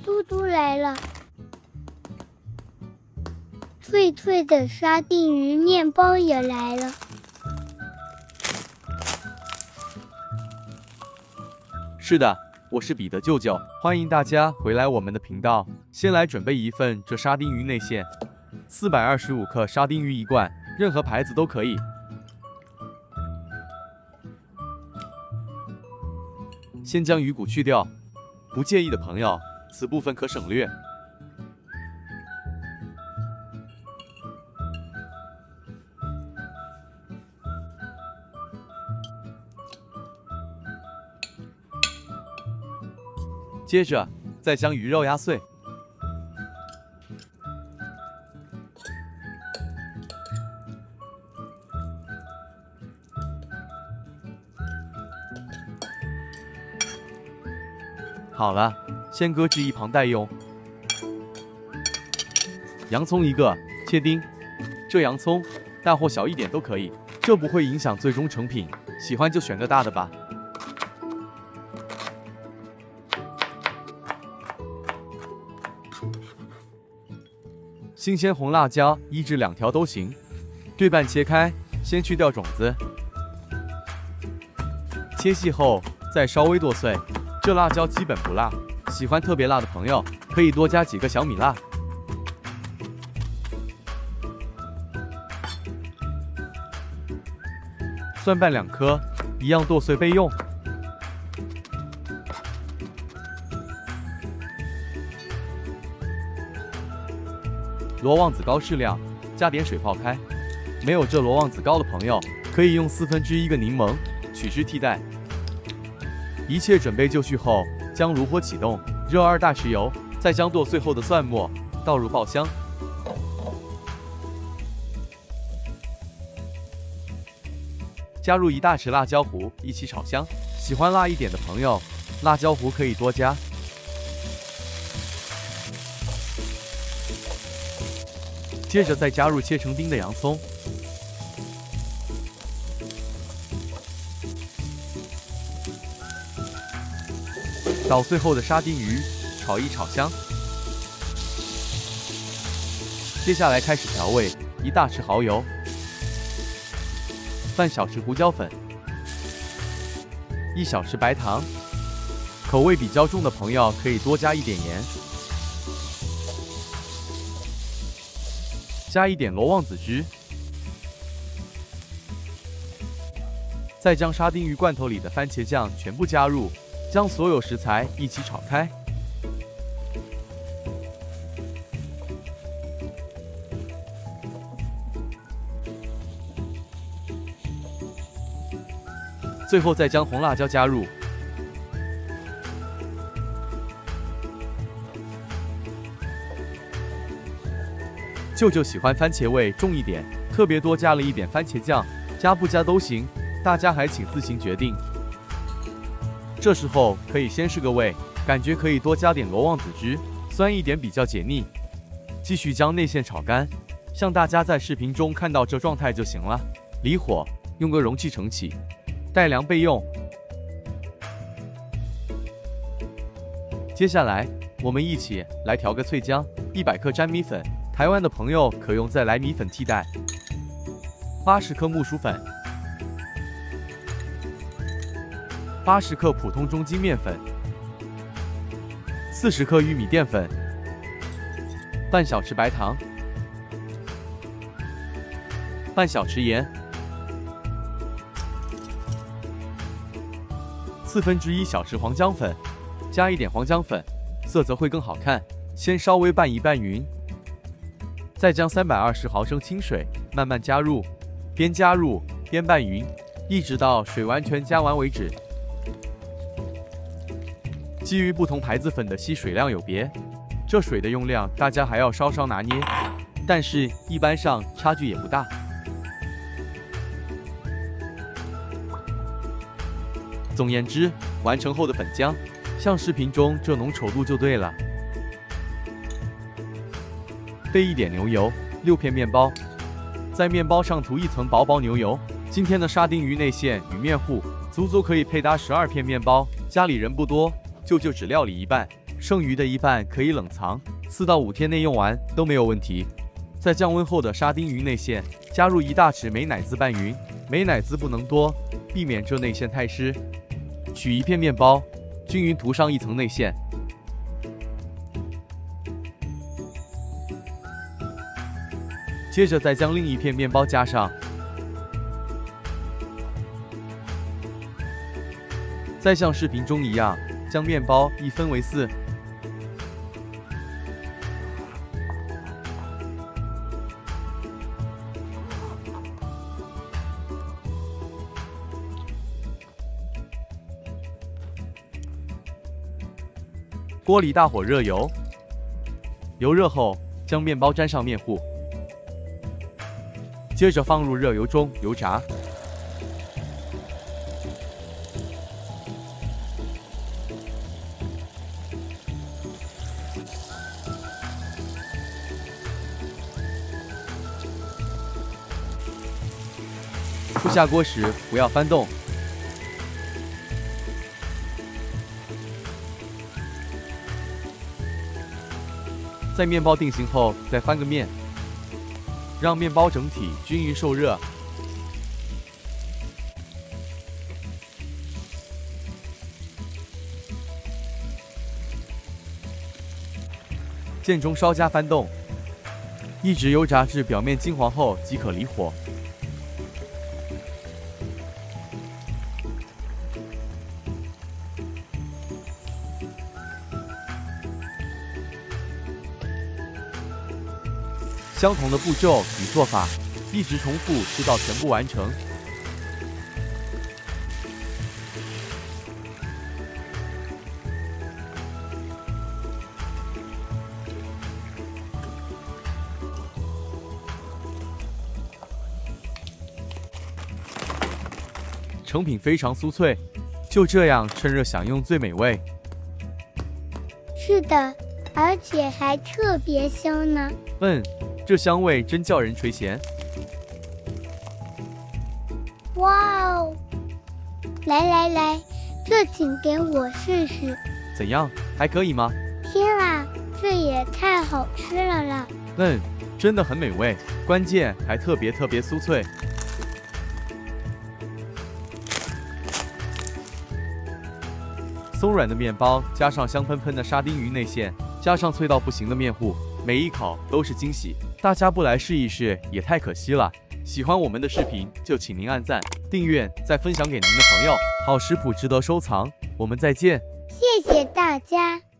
嘟嘟来了，脆脆的沙丁鱼面包也来了。是的，我是彼得舅舅，欢迎大家回来我们的频道。先来准备一份这沙丁鱼内馅，425克沙丁鱼一罐，任何牌子都可以。先将鱼骨去掉，不介意的朋友，此部分可省略。接着，再将鱼肉压碎。好了，先搁置一旁待用。洋葱一个，切丁。这洋葱大或小一点都可以，这不会影响最终成品，喜欢就选个大的吧。新鲜红辣椒1至2条都行，对半切开，先去掉种子，切细后再稍微剁碎。这辣椒基本不辣，喜欢特别辣的朋友可以多加几个小米辣。蒜瓣2颗，一样剁碎备用。罗望子膏适量，加点水泡开。没有这罗望子膏的朋友，可以用1/4个柠檬取汁替代。一切准备就绪后，将炉火启动，热2大匙油，再将剁碎后的蒜末倒入爆香。加入1大匙辣椒糊，一起炒香。喜欢辣一点的朋友，辣椒糊可以多加。接着再加入切成丁的洋葱，捣碎后的沙丁鱼炒一炒香。接下来开始调味，1大匙蚝油，半小匙胡椒粉，1小匙白糖。口味比较重的朋友可以多加一点盐。加一点罗望子汁，再将沙丁鱼罐头里的番茄酱全部加入，将所有食材一起炒开。最后再将红辣椒加入。舅舅喜欢番茄味重一点，特别多加了一点番茄酱，加不加都行，大家还请自行决定。这时候可以先试个味，感觉可以多加点罗望子汁，酸一点比较解腻。继续将内馅炒干，像大家在视频中看到这状态就行了。离火，用个容器盛起，待凉备用。接下来我们一起来调个脆浆，100克粘米粉。台湾的朋友可用再来米粉替代。80克木薯粉，80克普通中筋面粉，40克玉米淀粉，半小匙白糖，半小匙盐，1/4小匙黄姜粉，加一点黄姜粉，色泽会更好看。先稍微拌一拌匀。再将320毫升清水慢慢加入，边加入边拌匀，一直到水完全加完为止。基于不同牌子粉的吸水量有别，这水的用量大家还要稍稍拿捏，但是一般上差距也不大。总言之，完成后的粉浆像视频中这浓稠度就对了。备一点牛油，6片面包，在面包上涂一层薄薄牛油。今天的沙丁鱼内馅与面糊足足可以配搭12片面包，家里人不多，舅舅只料理一半，剩余的一半可以冷藏，4到5天内用完都没有问题。在降温后的沙丁鱼内馅加入1大匙美乃滋拌匀，美乃滋不能多，避免这内馅太湿。取一片面包，均匀涂上1层内馅。接着再将另一片面包加上，再像视频中一样，将面包一分为4。锅里大火热油，油热后将面包沾上面糊，接着放入热油中油炸。出下锅时不要翻动。在面包定型后，再翻个面，让面包整体均匀受热。键中稍加翻动，一直油炸至表面金黄后即可离火。相同的步骤与做法，一直重复直到全部完成。成品非常酥脆，就这样趁热享用最美味。是的，而且还特别香呢。这香味真叫人垂涎。哇哦！来，这请给我试试。怎样，还可以吗？天啊，这也太好吃了啦！真的很美味，关键还特别酥脆。松软的面包加上香喷喷的沙丁鱼内馅，加上脆到不行的面糊，每一口都是惊喜。大家不来试一试也太可惜了。喜欢我们的视频就请您按赞、订阅，再分享给您的朋友。好食谱值得收藏，我们再见。谢谢大家。